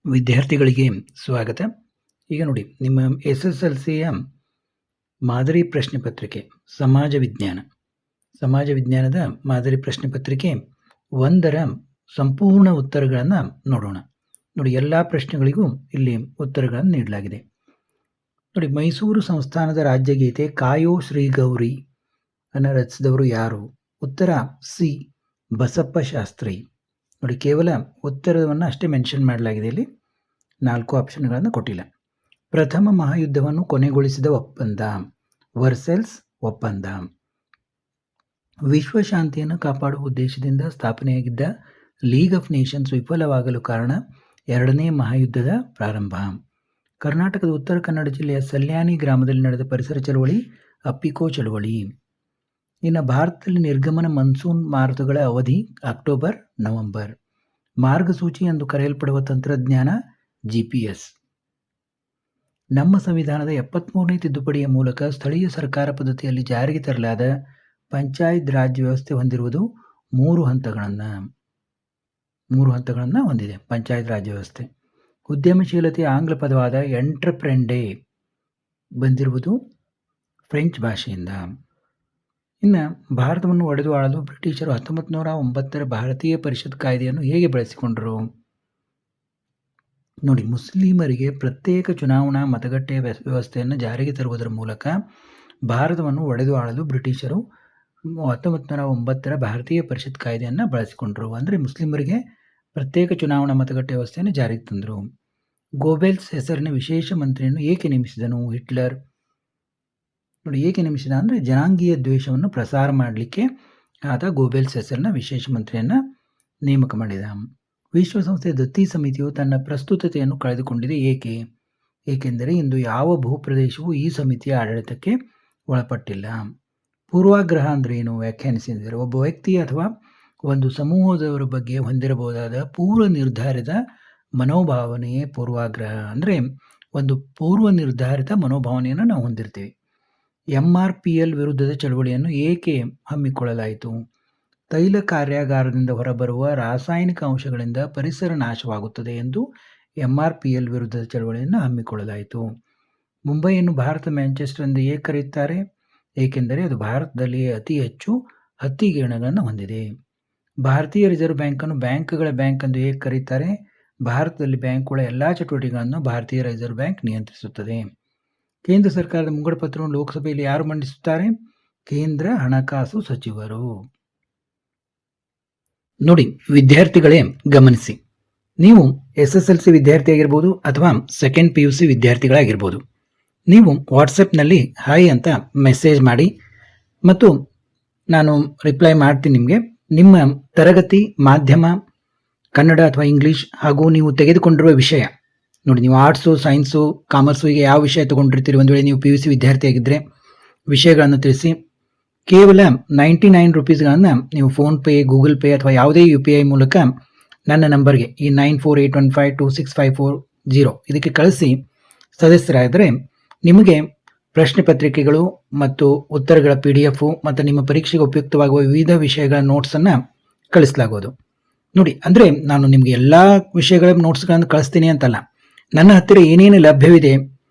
ವಿದ್ಯಾರ್ಥಿಗಳಿಗೆ ಸ್ವಾಗತ. ಈಗ ನೋಡಿ, ನಿಮ್ಮ SSLCಯ ಮಾದರಿ ಪ್ರಶ್ನೆ ಪತ್ರಿಕೆ ಸಮಾಜ ವಿಜ್ಞಾನದ ಮಾದರಿ ಪ್ರಶ್ನೆ ಪತ್ರಿಕೆ 1ರ ಸಂಪೂರ್ಣ ಉತ್ತರಗಳನ್ನು ನೋಡೋಣ. ನೋಡಿ, ಎಲ್ಲ ಪ್ರಶ್ನೆಗಳಿಗೂ ಇಲ್ಲಿ ಉತ್ತರಗಳನ್ನು ನೀಡಲಾಗಿದೆ. ನೋಡಿ, ಮೈಸೂರು ಸಂಸ್ಥಾನದ ರಾಜ್ಯಗೀತೆ ಕಾಯೋ ಶ್ರೀಗೌರಿ ಅನ್ನು ರಚಿಸಿದವರು ಯಾರು? ಉತ್ತರ ಸಿ, ಬಸಪ್ಪ ಶಾಸ್ತ್ರಿ. ನೋಡಿ, ಕೇವಲ ಉತ್ತರವನ್ನು ಅಷ್ಟೇ ಮೆನ್ಷನ್ ಮಾಡಲಾಗಿದೆ. ಇಲ್ಲಿ 4 ಆಪ್ಷನ್ಗಳನ್ನು ಕೊಟ್ಟಿಲ್ಲ. ಪ್ರಥಮ ಮಹಾಯುದ್ಧವನ್ನು ಕೊನೆಗೊಳಿಸಿದ ಒಪ್ಪಂದ ವರ್ಸೆಲ್ಸ್ ಒಪ್ಪಂದ. ವಿಶ್ವಶಾಂತಿಯನ್ನು ಕಾಪಾಡುವ ಉದ್ದೇಶದಿಂದ ಸ್ಥಾಪನೆಯಾಗಿದ್ದ ಲೀಗ್ ಆಫ್ ನೇಷನ್ಸ್ ವಿಫಲವಾಗಲು ಕಾರಣ 2ನೇ ಮಹಾಯುದ್ಧದ ಪ್ರಾರಂಭ. ಕರ್ನಾಟಕದ ಉತ್ತರ ಕನ್ನಡ ಜಿಲ್ಲೆಯ ಸಲ್ಯಾನಿ ಗ್ರಾಮದಲ್ಲಿ ನಡೆದ ಪರಿಸರ ಚಳವಳಿ ಅಪ್ಪಿಕೋ ಚಳವಳಿ. ಇನ್ನು ಭಾರತದಲ್ಲಿ ನಿರ್ಗಮನ ಮನ್ಸೂನ್ ಮಾರುತಗಳ ಅವಧಿ ಅಕ್ಟೋಬರ್ ನವೆಂಬರ್. ಮಾರ್ಗಸೂಚಿ ಎಂದು ಕರೆಯಲ್ಪಡುವ ತಂತ್ರಜ್ಞಾನ GPS. ನಮ್ಮ ಸಂವಿಧಾನದ 73ನೇ ತಿದ್ದುಪಡಿಯ ಮೂಲಕ ಸ್ಥಳೀಯ ಸರ್ಕಾರ ಪದ್ಧತಿಯಲ್ಲಿ ಜಾರಿಗೆ ತರಲಾದ ಪಂಚಾಯತ್ ರಾಜ್ ವ್ಯವಸ್ಥೆ ಹೊಂದಿರುವುದು 3 ಹಂತಗಳನ್ನು ಹೊಂದಿದೆ. ಪಂಚಾಯತ್ ರಾಜ್ ವ್ಯವಸ್ಥೆ. ಉದ್ಯಮಶೀಲತೆಯ ಆಂಗ್ಲ ಪದವಾದ ಎಂಟ್ರಪ್ರೆಂಡೆ ಬಂದಿರುವುದು ಫ್ರೆಂಚ್ ಭಾಷೆಯಿಂದ. ಇನ್ನು ಭಾರತವನ್ನು ಒಡೆದು ಆಳಲು ಬ್ರಿಟಿಷರು 1909ರ ಭಾರತೀಯ ಪರಿಷತ್ ಕಾಯ್ದೆಯನ್ನು ಹೇಗೆ ಬಳಸಿಕೊಂಡರು? ನೋಡಿ, ಮುಸ್ಲಿಮರಿಗೆ ಪ್ರತ್ಯೇಕ ಚುನಾವಣಾ ಮತಗಟ್ಟೆಯ ವ್ಯವಸ್ಥೆಯನ್ನು ಜಾರಿಗೆ ತರುವುದರ ಮೂಲಕ ಭಾರತವನ್ನು ಒಡೆದು ಆಳಲು ಬ್ರಿಟಿಷರು 1909ರ ಭಾರತೀಯ ಪರಿಷತ್ ಕಾಯ್ದೆಯನ್ನು ಬಳಸಿಕೊಂಡರು. ಅಂದರೆ ಮುಸ್ಲಿಮರಿಗೆ ಪ್ರತ್ಯೇಕ ಚುನಾವಣಾ ಮತಗಟ್ಟೆ ವ್ಯವಸ್ಥೆಯನ್ನು ಜಾರಿಗೆ ತಂದರು. ಗೋಬೆಲ್ಸ್ ಹೆಸರಿನ ವಿಶೇಷ ಮಂತ್ರಿಯನ್ನು ಏಕೆ ನೇಮಿಸಿದನು ಹಿಟ್ಲರ್? ನೋಡಿ, ಏಕೆ ನೇಮಿಸಿದ ಅಂದರೆ ಜನಾಂಗೀಯ ದ್ವೇಷವನ್ನು ಪ್ರಸಾರ ಮಾಡಲಿಕ್ಕೆ ಆತ ಗೋಬೆಲ್ಸ್ ಹೆಸರಿನ ವಿಶೇಷ ಮಂತ್ರಿಯನ್ನು ನೇಮಕ ಮಾಡಿದ. ವಿಶ್ವಸಂಸ್ಥೆಯ ದತ್ತಿ ಸಮಿತಿಯು ತನ್ನ ಪ್ರಸ್ತುತತೆಯನ್ನು ಕಳೆದುಕೊಂಡಿದೆ ಏಕೆ? ಏಕೆಂದರೆ ಇಂದು ಯಾವ ಭೂಪ್ರದೇಶವೂ ಈ ಸಮಿತಿಯ ಆಡಳಿತಕ್ಕೆ ಒಳಪಟ್ಟಿಲ್ಲ. ಪೂರ್ವಾಗ್ರಹ ಅಂದರೆ ಏನು ವ್ಯಾಖ್ಯಾನಿಸಿದರೆ, ಒಬ್ಬ ವ್ಯಕ್ತಿ ಅಥವಾ ಒಂದು ಸಮೂಹದವರ ಬಗ್ಗೆ ಹೊಂದಿರಬಹುದಾದ ಪೂರ್ವ ನಿರ್ಧಾರಿತ ಮನೋಭಾವನೆಯೇ ಪೂರ್ವಾಗ್ರಹ. ಅಂದರೆ ಒಂದು ಪೂರ್ವ ನಿರ್ಧಾರಿತ ಮನೋಭಾವನೆಯನ್ನು ನಾವು ಹೊಂದಿರ್ತೀವಿ. MRPL ವಿರುದ್ಧದ ಚಳವಳಿಯನ್ನು ಏಕೆ ಹಮ್ಮಿಕೊಳ್ಳಲಾಯಿತು? ತೈಲ ಕಾರ್ಯಾಗಾರದಿಂದ ಹೊರಬರುವ ರಾಸಾಯನಿಕ ಅಂಶಗಳಿಂದ ಪರಿಸರ ನಾಶವಾಗುತ್ತದೆ ಎಂದು MRPL ವಿರುದ್ಧದ ಚಳವಳಿಯನ್ನು ಹಮ್ಮಿಕೊಳ್ಳಲಾಯಿತು. ಮುಂಬೈಯನ್ನು ಭಾರತ ಮ್ಯಾಂಚೆಸ್ಟರ್ ಎಂದು ಏಕೆ ಕರೆಯುತ್ತಾರೆ? ಏಕೆಂದರೆ ಅದು ಭಾರತದಲ್ಲಿಯೇ ಅತಿ ಹೆಚ್ಚು ಹತ್ತಿ ಗಿರಣಗಳನ್ನು ಹೊಂದಿದೆ. ಭಾರತೀಯ ರಿಸರ್ವ್ ಬ್ಯಾಂಕನ್ನು ಬ್ಯಾಂಕ್ಗಳ ಬ್ಯಾಂಕ್ ಎಂದು ಏಕೆ ಕರೆಯುತ್ತಾರೆ? ಭಾರತದಲ್ಲಿ ಬ್ಯಾಂಕ್ಗಳ ಎಲ್ಲ ಚಟುವಟಿಕೆಗಳನ್ನು ಭಾರತೀಯ ರಿಸರ್ವ್ ಬ್ಯಾಂಕ್ ನಿಯಂತ್ರಿಸುತ್ತದೆ. ಕೇಂದ್ರ ಸರ್ಕಾರದ ಮುಂಗಡ ಪತ್ರವನ್ನು ಲೋಕಸಭೆಯಲ್ಲಿ ಯಾರು ಮಂಡಿಸುತ್ತಾರೆ? ಕೇಂದ್ರ ಹಣಕಾಸು ಸಚಿವರು. ನೋಡಿ, ವಿದ್ಯಾರ್ಥಿಗಳೇ ಗಮನಿಸಿ, ನೀವು SSLC ವಿದ್ಯಾರ್ಥಿಯಾಗಿರ್ಬೋದು ಅಥವಾ ಸೆಕೆಂಡ್ PUC ವಿದ್ಯಾರ್ಥಿಗಳಾಗಿರ್ಬೋದು. ನೀವು ವಾಟ್ಸಪ್ನಲ್ಲಿ ಹಾಯ್ ಅಂತ ಮೆಸೇಜ್ ಮಾಡಿ ಮತ್ತು ನಾನು ರಿಪ್ಲೈ ಮಾಡ್ತೀನಿ ನಿಮಗೆ. ನಿಮ್ಮ ತರಗತಿ ಮಾಧ್ಯಮ ಕನ್ನಡ ಅಥವಾ ಇಂಗ್ಲೀಷ್ ಹಾಗೂ ನೀವು ತೆಗೆದುಕೊಂಡಿರುವ ವಿಷಯ. ನೋಡಿ, ನೀವು ಆರ್ಟ್ಸು, ಸೈನ್ಸು, ಕಾಮರ್ಸು ಹೀಗೆ ಯಾವ ವಿಷಯ ತೊಗೊಂಡಿರ್ತೀರಿ, ಒಂದು ವೇಳೆ ನೀವು PUC ವಿದ್ಯಾರ್ಥಿಯಾಗಿದ್ದರೆ ವಿಷಯಗಳನ್ನು ತಿಳಿಸಿ. ಕೇವಲ 99 ರೂಪೀಸ್ಗಳನ್ನು ನೀವು ಫೋನ್ಪೇ, ಗೂಗಲ್ ಪೇ ಅಥವಾ ಯಾವುದೇ UPI ಮೂಲಕ ನನ್ನ ನಂಬರ್ಗೆ ಈ 9481526540 ಇದಕ್ಕೆ ಕಳಿಸಿ ಸದಸ್ಯರಾದರೆ ನಿಮಗೆ ಪ್ರಶ್ನೆ ಪತ್ರಿಕೆಗಳು ಮತ್ತು ಉತ್ತರಗಳ PDF ಮತ್ತು ನಿಮ್ಮ ಪರೀಕ್ಷೆಗೆ ಉಪಯುಕ್ತವಾಗುವ ವಿವಿಧ ವಿಷಯಗಳ ನೋಟ್ಸನ್ನು ಕಳಿಸಲಾಗುವುದು. ನೋಡಿ, ಅಂದರೆ ನಾನು ನಿಮಗೆ ಎಲ್ಲ ವಿಷಯಗಳ ನೋಟ್ಸ್ಗಳನ್ನು ಕಳಿಸ್ತೀನಿ ಅಂತಲ್ಲ, ನನ್ನ ಹತ್ತಿರ ಏನೇನು ಲಭ್ಯವಿದೆ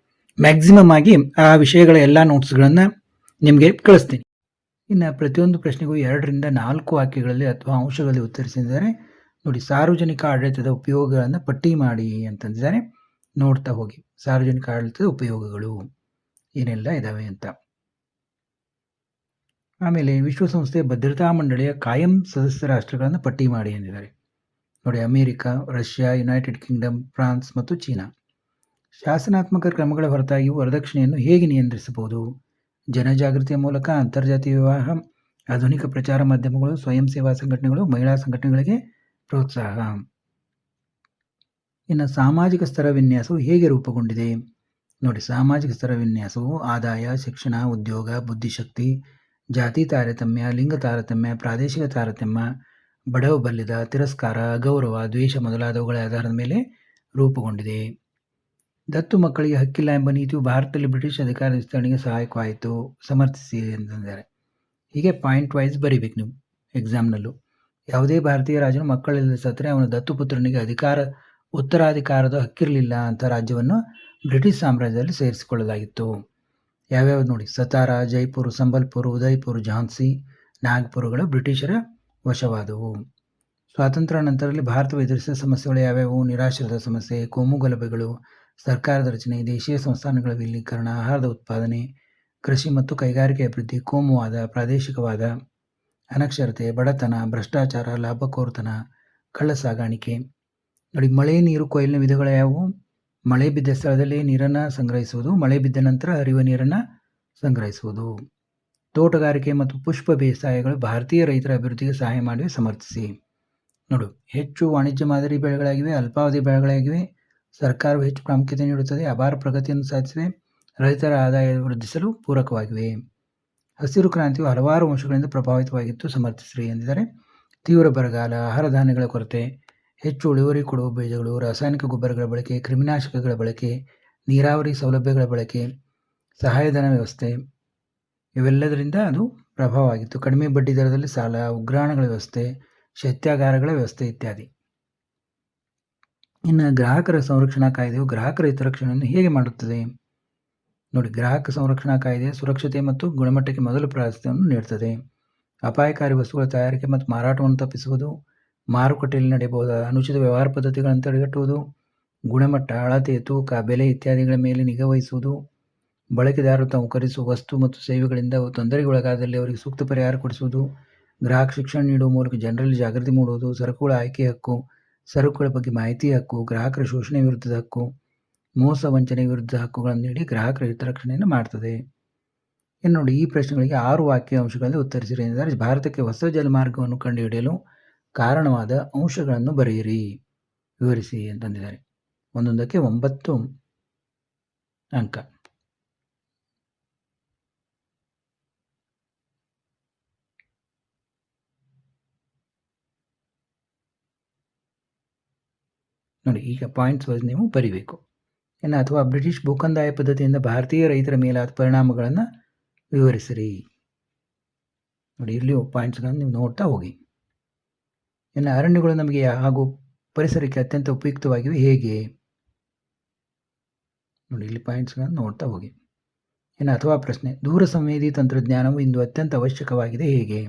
ಮ್ಯಾಕ್ಸಿಮಮ್ ಆಗಿ ಆ ವಿಷಯಗಳ ಎಲ್ಲ ನೋಟ್ಸ್ಗಳನ್ನು ನಿಮಗೆ ಕಳಿಸ್ತೀನಿ. ಇನ್ನು ಪ್ರತಿಯೊಂದು ಪ್ರಶ್ನೆಗೂ 2ರಿಂದ 4 ವಾಕ್ಯಗಳಲ್ಲಿ ಅಥವಾ ಅಂಶಗಳಲ್ಲಿ ಉತ್ತರಿಸಿದ್ದಾರೆ. ನೋಡಿ, ಸಾರ್ವಜನಿಕ ಆಡಳಿತದ ಉಪಯೋಗಗಳನ್ನು ಪಟ್ಟಿ ಮಾಡಿ ಅಂತಂದಿದ್ದಾರೆ. ನೋಡ್ತಾ ಹೋಗಿ, ಸಾರ್ವಜನಿಕ ಆಡಳಿತದ ಉಪಯೋಗಗಳು ಏನೆಲ್ಲ ಇದ್ದಾವೆ ಅಂತ. ಆಮೇಲೆ ವಿಶ್ವಸಂಸ್ಥೆಯ ಭದ್ರತಾ ಮಂಡಳಿಯ ಕಾಯಂ ಸದಸ್ಯ ರಾಷ್ಟ್ರಗಳನ್ನು ಪಟ್ಟಿ ಮಾಡಿ ಎಂದಿದ್ದಾರೆ. ನೋಡಿ, America, Russia, United Kingdom, France ಮತ್ತು ಚೀನಾ. ಶಾಸನಾತ್ಮಕ ಕ್ರಮಗಳ ಹೊರತಾಗಿಯೂ ವರದಕ್ಷಿಣೆಯನ್ನು ಹೇಗೆ ನಿಯಂತ್ರಿಸಬಹುದು? ಜನಜಾಗೃತಿಯ ಮೂಲಕ, ಅಂತರ್ಜಾತೀಯ ವಿವಾಹ, ಆಧುನಿಕ ಪ್ರಚಾರ ಮಾಧ್ಯಮಗಳು, ಸ್ವಯಂ ಸೇವಾ ಸಂಘಟನೆಗಳು, ಮಹಿಳಾ ಸಂಘಟನೆಗಳಿಗೆ ಪ್ರೋತ್ಸಾಹ. ಇನ್ನು ಸಾಮಾಜಿಕ ಸ್ತರ ವಿನ್ಯಾಸವು ಹೇಗೆ ರೂಪುಗೊಂಡಿದೆ? ನೋಡಿ, ಸಾಮಾಜಿಕ ಸ್ತರ ವಿನ್ಯಾಸವು ಆದಾಯ, ಶಿಕ್ಷಣ, ಉದ್ಯೋಗ, ಬುದ್ಧಿಶಕ್ತಿ, ಜಾತಿ ತಾರತಮ್ಯ, ಲಿಂಗ ತಾರತಮ್ಯ, ಪ್ರಾದೇಶಿಕ ತಾರತಮ್ಯ, ಬಡವ-ಬಲ್ಲಿದ, ತಿರಸ್ಕಾರ, ಅಗೌರವ, ದ್ವೇಷ ಮೊದಲಾದವುಗಳ ಆಧಾರದ ಮೇಲೆ ರೂಪುಗೊಂಡಿದೆ. ದತ್ತು ಮಕ್ಕಳಿಗೆ ಹಕ್ಕಿಲ್ಲ ಎಂಬ ನೀತಿಯು ಭಾರತದಲ್ಲಿ ಬ್ರಿಟಿಷ್ ಅಧಿಕಾರ ವಿಸ್ತರಣೆಗೆ ಸಹಾಯಕವಾಯಿತು, ಸಮರ್ಥಿಸಿ ಎಂದಿದ್ದಾರೆ. ಹೀಗೆ ಪಾಯಿಂಟ್ ವೈಸ್ ಬರೀಬೇಕು ನೀವು ಎಕ್ಸಾಮ್ನಲ್ಲೂ. ಯಾವುದೇ ಭಾರತೀಯ ರಾಜನು ಮಕ್ಕಳಿಲ್ಲದೆ ಸತ್ತರೆ ಅವನ ದತ್ತುಪುತ್ರನಿಗೆ ಅಧಿಕಾರ ಉತ್ತರಾಧಿಕಾರದ ಹಕ್ಕಿರಲಿಲ್ಲ ಅಂತ ರಾಜ್ಯವನ್ನು ಬ್ರಿಟಿಷ್ ಸಾಮ್ರಾಜ್ಯದಲ್ಲಿ ಸೇರಿಸಿಕೊಳ್ಳಲಾಗಿತ್ತು. ಯಾವ್ಯಾವ್ದು ನೋಡಿ: ಸತಾರ, ಜೈಪುರ್, ಸಂಬಲ್ಪುರ್, ಉದಯ್ಪುರ್, ಝಾನ್ಸಿ, ನಾಗ್ಪುರಗಳು ಬ್ರಿಟಿಷರ ವಶವಾದವು. ಸ್ವಾತಂತ್ರ್ಯ ನಂತರದಲ್ಲಿ ಭಾರತವು ಎದುರಿಸಿದ ಸಮಸ್ಯೆಗಳು ಯಾವ್ಯಾವು: ನಿರಾಶ್ರಿತ ಸಮಸ್ಯೆ, ಕೋಮು ಗಲಭೆಗಳು, ಸರ್ಕಾರದ ರಚನೆ, ದೇಶೀಯ ಸಂಸ್ಥಾನಗಳ ವಿಲೀಕರಣ, ಆಹಾರದ ಉತ್ಪಾದನೆ, ಕೃಷಿ ಮತ್ತು ಕೈಗಾರಿಕೆ ಅಭಿವೃದ್ಧಿ, ಕೋಮುವಾದ, ಪ್ರಾದೇಶಿಕವಾದ, ಅನಕ್ಷರತೆ, ಬಡತನ, ಭ್ರಷ್ಟಾಚಾರ, ಲಾಭಕೋರತನ, ಕಳ್ಳ ಸಾಗಾಣಿಕೆ. ನೋಡಿ, ಮಳೆ ನೀರು ಕೊಯ್ಲಿನ ವಿಧಗಳು ಯಾವುವು: ಮಳೆ ಬಿದ್ದ ಸ್ಥಳದಲ್ಲಿ ನೀರನ್ನು ಸಂಗ್ರಹಿಸುವುದು, ಮಳೆ ಬಿದ್ದ ನಂತರ ಹರಿಯುವ ನೀರನ್ನು ಸಂಗ್ರಹಿಸುವುದು. ತೋಟಗಾರಿಕೆ ಮತ್ತು ಪುಷ್ಪ ಬೇಸಾಯಗಳು ಭಾರತೀಯ ರೈತರ ಅಭಿವೃದ್ಧಿಗೆ ಸಹಾಯ ಮಾಡಿವೆ. ಸಮರ್ಥಿಸಿ. ನೋಡು, ಹೆಚ್ಚು ವಾಣಿಜ್ಯ ಮಾದರಿ ಬೆಳೆಗಳಾಗಿವೆ, ಅಲ್ಪಾವಧಿ ಬೆಳೆಗಳಾಗಿವೆ. ಸರ್ಕಾರವು ಹೆಚ್ಚು ಪ್ರಾಮುಖ್ಯತೆ ನೀಡುತ್ತದೆ, ಅಪಾರ ಪ್ರಗತಿಯನ್ನು ಸಾಧಿಸಿವೆ, ರೈತರ ಆದಾಯ ವೃದ್ಧಿಸಲು ಪೂರಕವಾಗಿವೆ. ಹಸಿರು ಕ್ರಾಂತಿಯು ಹಲವಾರು ಅಂಶಗಳಿಂದ ಪ್ರಭಾವಿತವಾಗಿತ್ತು. ಸಮರ್ಥಿಸ್ರಿ ಎಂದಿದ್ದಾರೆ. ತೀವ್ರ ಬರಗಾಲ, ಆಹಾರ ಧಾನ್ಯಗಳ ಕೊರತೆ, ಹೆಚ್ಚು ಇಳುವರಿ ಕೊಡುವ ಬೀಜಗಳು, ರಾಸಾಯನಿಕ ಗೊಬ್ಬರಗಳ ಬಳಕೆ, ಕ್ರಿಮಿನಾಶಕಗಳ ಬಳಕೆ, ನೀರಾವರಿ ಸೌಲಭ್ಯಗಳ ಬಳಕೆ, ಸಹಾಯಧನ ವ್ಯವಸ್ಥೆ ಇವೆಲ್ಲದರಿಂದ ಅದು ಪ್ರಭಾವವಾಗಿತ್ತು. ಕಡಿಮೆ ಬಡ್ಡಿ ದರದಲ್ಲಿ ಸಾಲ, ಉಗ್ರಾಣಗಳ ವ್ಯವಸ್ಥೆ, ಶೈತ್ಯಾಗಾರಗಳ ವ್ಯವಸ್ಥೆ ಇತ್ಯಾದಿ. ಇನ್ನು ಗ್ರಾಹಕರ ಸಂರಕ್ಷಣಾ ಕಾಯ್ದೆಯು ಗ್ರಾಹಕರ ಹಿತರಕ್ಷಣೆಯನ್ನು ಹೇಗೆ ಮಾಡುತ್ತದೆ? ನೋಡಿ, ಗ್ರಾಹಕ ಸಂರಕ್ಷಣಾ ಕಾಯ್ದೆ ಸುರಕ್ಷತೆ ಮತ್ತು ಗುಣಮಟ್ಟಕ್ಕೆ ಮೊದಲು ಪ್ರಾಶಸ್ತ್ಯವನ್ನು ನೀಡುತ್ತದೆ. ಅಪಾಯಕಾರಿ ವಸ್ತುಗಳ ತಯಾರಿಕೆ ಮತ್ತು ಮಾರಾಟವನ್ನು ತಪ್ಪಿಸುವುದು, ಮಾರುಕಟ್ಟೆಯಲ್ಲಿ ನಡೆಯಬಹುದಾದ ಅನುಚಿತ ವ್ಯವಹಾರ ಪದ್ಧತಿಗಳನ್ನು ತಡೆಗಟ್ಟುವುದು, ಗುಣಮಟ್ಟ, ಅಳತೆ, ತೂಕ, ಬೆಲೆ ಇತ್ಯಾದಿಗಳ ಮೇಲೆ ನಿಗಾ ವಹಿಸುವುದು, ಬಳಕೆದಾರರು ತಾವು ಖರೀದಿಸುವ ವಸ್ತು ಮತ್ತು ಸೇವೆಗಳಿಂದ ತೊಂದರೆಗೊಳಗಾದಲ್ಲಿ ಅವರಿಗೆ ಸೂಕ್ತ ಪರಿಹಾರ ಕೊಡಿಸುವುದು, ಗ್ರಾಹಕ ಶಿಕ್ಷಣ ನೀಡುವ ಮೂಲಕ ಜನರಲ್ಲಿ ಜಾಗೃತಿ ಮೂಡುವುದು, ಸರಕುಗಳ ಆಯ್ಕೆ ಹಕ್ಕು, ಸರಕುಗಳ ಬಗ್ಗೆ ಮಾಹಿತಿ ಹಕ್ಕು, ಗ್ರಾಹಕರ ಶೋಷಣೆ ವಿರುದ್ಧದ ಹಕ್ಕು, ಮೋಸ ವಂಚನೆ ವಿರುದ್ಧ ಹಕ್ಕುಗಳನ್ನು ನೀಡಿ ಗ್ರಾಹಕರ ಹಿತರಕ್ಷಣೆಯನ್ನು ಮಾಡ್ತದೆ. ಇನ್ನು ನೋಡಿ, ಈ ಪ್ರಶ್ನೆಗಳಿಗೆ 6 ವಾಕ್ಯ ಅಂಶಗಳಲ್ಲಿ ಉತ್ತರಿಸಿರಿ ಎಂದರೆ ಭಾರತಕ್ಕೆ ಹೊಸ ಜಲಮಾರ್ಗವನ್ನು ಕಂಡುಹಿಡಿಯಲು ಕಾರಣವಾದ ಅಂಶಗಳನ್ನು ಬರೆಯಿರಿ, ವಿವರಿಸಿ ಅಂತಂದಿದ್ದಾರೆ. ಒಂದೊಂದಕ್ಕೆ 9 ಅಂಕ. ನೋಡಿ, ಈಗ ಪಾಯಿಂಟ್ಸ್ ವೈಸ್ ನೀವು ಬರಿಬೇಕು. ಇನ್ನು ಅಥವಾ ಬ್ರಿಟಿಷ್ ಭೂಕಂದಾಯ ಪದ್ಧತಿಯಿಂದ ಭಾರತೀಯ ರೈತರ ಮೇಲಾದ ಪರಿಣಾಮಗಳನ್ನು ವಿವರಿಸಿರಿ. ನೋಡಿ, ಇಲ್ಲಿ ಪಾಯಿಂಟ್ಸ್ಗಳನ್ನು ನೀವು ನೋಡ್ತಾ ಹೋಗಿ. ಇನ್ನು ಅರಣ್ಯಗಳು ನಮಗೆ ಹಾಗೂ ಪರಿಸರಕ್ಕೆ ಅತ್ಯಂತ ಉಪಯುಕ್ತವಾಗಿವೆ ಹೇಗೆ? ನೋಡಿ, ಇಲ್ಲಿ ಪಾಯಿಂಟ್ಸ್ಗಳನ್ನು ನೋಡ್ತಾ ಹೋಗಿ. ಇನ್ನು ಅಥವಾ ಪ್ರಶ್ನೆ: ದೂರ ಸಂವೇದಿ ತಂತ್ರಜ್ಞಾನವು ಇಂದು ಅತ್ಯಂತ ಅವಶ್ಯಕವಾಗಿದೆ ಹೇಗೆ?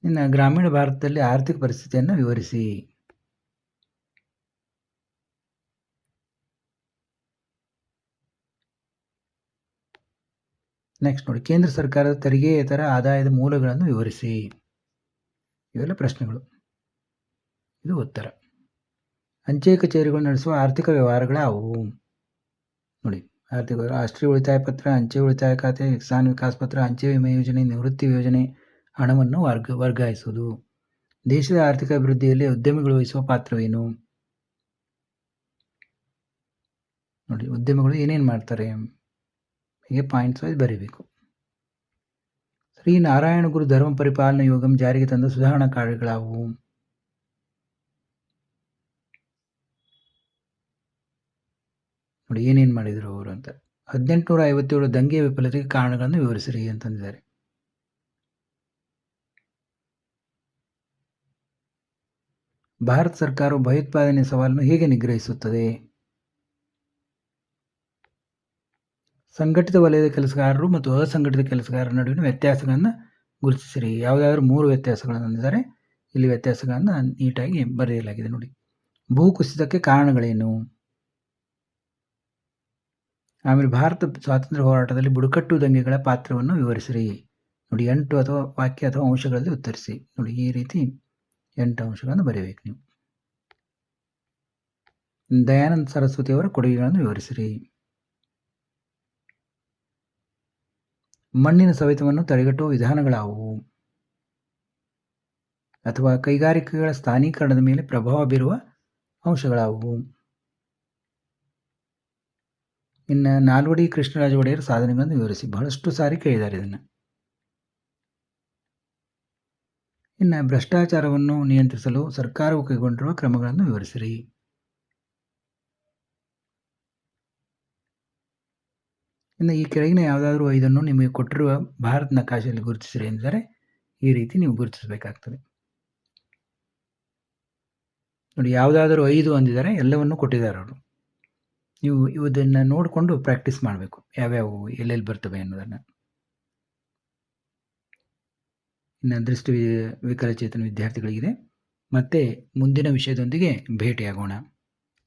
ಇನ್ನು ಗ್ರಾಮೀಣ ಭಾರತದಲ್ಲಿ ಆರ್ಥಿಕ ಪರಿಸ್ಥಿತಿಯನ್ನು ವಿವರಿಸಿ. ನೆಕ್ಸ್ಟ್ ನೋಡಿ, ಕೇಂದ್ರ ಸರ್ಕಾರದ ತೆರಿಗೆಯೇತರ ಆದಾಯದ ಮೂಲಗಳನ್ನು ವಿವರಿಸಿ. ಇವೆಲ್ಲ ಪ್ರಶ್ನೆಗಳು, ಇದು ಉತ್ತರ. ಅಂಚೆ ಕಚೇರಿಗಳು ನಡೆಸುವ ಆರ್ಥಿಕ ವ್ಯವಹಾರಗಳು ಯಾವುವು? ನೋಡಿ, ಆರ್ಥಿಕ ರಾಷ್ಟ್ರೀಯ ಉಳಿತಾಯ ಪತ್ರ, ಅಂಚೆ ಉಳಿತಾಯ ಖಾತೆ, ಕಿಸಾನ್ ವಿಕಾಸ್ ಪತ್ರ, ಅಂಚೆ ವಿಮೆ ಯೋಜನೆ, ನಿವೃತ್ತಿ ಯೋಜನೆ, ಹಣವನ್ನು ವರ್ಗಾಯಿಸುವುದು. ದೇಶದ ಆರ್ಥಿಕ ಅಭಿವೃದ್ಧಿಯಲ್ಲಿ ಉದ್ಯಮಿಗಳು ವಹಿಸುವ ಪಾತ್ರವೇನು? ನೋಡಿ, ಉದ್ಯಮಿಗಳು ಏನೇನು ಮಾಡ್ತಾರೆ ಹೀಗೆ ಪಾಯಿಂಟ್ಸ್ ವೈಸ್ ಬರೀಬೇಕು. ಶ್ರೀ ನಾರಾಯಣ ಗುರು ಧರ್ಮ ಪರಿಪಾಲನಾ ಯೋಗಂ ಜಾರಿಗೆ ತಂದ ಸುಧಾರಣಾ ಕಾರ್ಯಗಳಾವು? ನೋಡಿ, ಏನೇನು ಮಾಡಿದರು ಅವರು ಅಂತ. 1857 ದಂಗೆಯ ವಿಫಲತೆಗೆ ಕಾರಣಗಳನ್ನು ವಿವರಿಸಿರಿ ಅಂತಂದಿದ್ದಾರೆ. ಭಾರತ ಸರ್ಕಾರವು ಭಯೋತ್ಪಾದನೆ ಸವಾಲನ್ನು ಹೇಗೆ ನಿಗ್ರಹಿಸುತ್ತದೆ? ಸಂಘಟಿತ ವಲಯದ ಕೆಲಸಗಾರರು ಮತ್ತು ಅಸಂಘಟಿತ ಕೆಲಸಗಾರರ ನಡುವಿನ ವ್ಯತ್ಯಾಸಗಳನ್ನು ಗುರುತಿಸಿರಿ. ಯಾವುದಾದ್ರೂ 3 ವ್ಯತ್ಯಾಸಗಳನ್ನು ಅಂದಿದ್ದಾರೆ. ಇಲ್ಲಿ ವ್ಯತ್ಯಾಸಗಳನ್ನು ನೀಟಾಗಿ ಬರೆಯಲಾಗಿದೆ. ನೋಡಿ, ಭೂಕುಸಿತಕ್ಕೆ ಕಾರಣಗಳೇನು? ಆಮೇಲೆ ಭಾರತ ಸ್ವಾತಂತ್ರ್ಯ ಹೋರಾಟದಲ್ಲಿ ಬುಡಕಟ್ಟು ದಂಗೆಗಳ ಪಾತ್ರವನ್ನು ವಿವರಿಸಿರಿ. ನೋಡಿ, 8 ಅಥವಾ ವಾಕ್ಯ ಅಥವಾ ಅಂಶಗಳಲ್ಲಿ ಉತ್ತರಿಸಿ. ನೋಡಿ, ಈ ರೀತಿ 8 ಅಂಶಗಳನ್ನು ಬರೆಯಬೇಕು ನೀವು. ದಯಾನಂದ ಸರಸ್ವತಿಯವರ ಕೊಡುಗೆಗಳನ್ನು ವಿವರಿಸಿರಿ. ಮಣ್ಣಿನ ಸವೆತವನ್ನು ತಡೆಗಟ್ಟುವ ವಿಧಾನಗಳಾವುವು? ಅಥವಾ ಕೈಗಾರಿಕೆಗಳ ಸ್ಥಾನೀಕರಣದ ಮೇಲೆ ಪ್ರಭಾವ ಬೀರುವ ಅಂಶಗಳಾವುವು? ಇನ್ನು ನಾಲ್ವಡಿ ಕೃಷ್ಣರಾಜ ಒಡೆಯರ್ ಸಾಧನೆಗಳನ್ನು ವಿವರಿಸಿ. ಬಹಳಷ್ಟು ಸಾರಿ ಕೇಳಿದ್ದಾರೆ ಇದನ್ನು. ಇನ್ನು ಭ್ರಷ್ಟಾಚಾರವನ್ನು ನಿಯಂತ್ರಿಸಲು ಸರ್ಕಾರವು ಕೈಗೊಂಡಿರುವ ಕ್ರಮಗಳನ್ನು ವಿವರಿಸಿರಿ. ಇನ್ನು ಈ ಕೆಳಗಿನ ಯಾವುದಾದ್ರೂ 5 ನಿಮಗೆ ಕೊಟ್ಟಿರುವ ಭಾರತ ನಕಾಶೆಯಲ್ಲಿ ಗುರುತಿಸಿರಿ ಎಂದರೆ ಈ ರೀತಿ ನೀವು ಗುರುತಿಸಬೇಕಾಗ್ತದೆ. ನೋಡಿ ಯಾವುದಾದರೂ 5 ಅಂದಿದ್ದಾರೆ, ಎಲ್ಲವನ್ನೂ ಕೊಟ್ಟಿದ್ದಾರೆ ಅವರು. ನೀವು ಇದನ್ನು ನೋಡಿಕೊಂಡು ಪ್ರಾಕ್ಟೀಸ್ ಮಾಡಬೇಕು, ಯಾವ್ಯಾವು ಎಲ್ಲೆಲ್ಲಿ ಬರ್ತವೆ ಅನ್ನೋದನ್ನು. ಇನ್ನು ವಿಕಲಚೇತನ ವಿದ್ಯಾರ್ಥಿಗಳಿಗಿದೆ. ಮತ್ತೆ ಮುಂದಿನ ವಿಷಯದೊಂದಿಗೆ ಭೇಟಿಯಾಗೋಣ.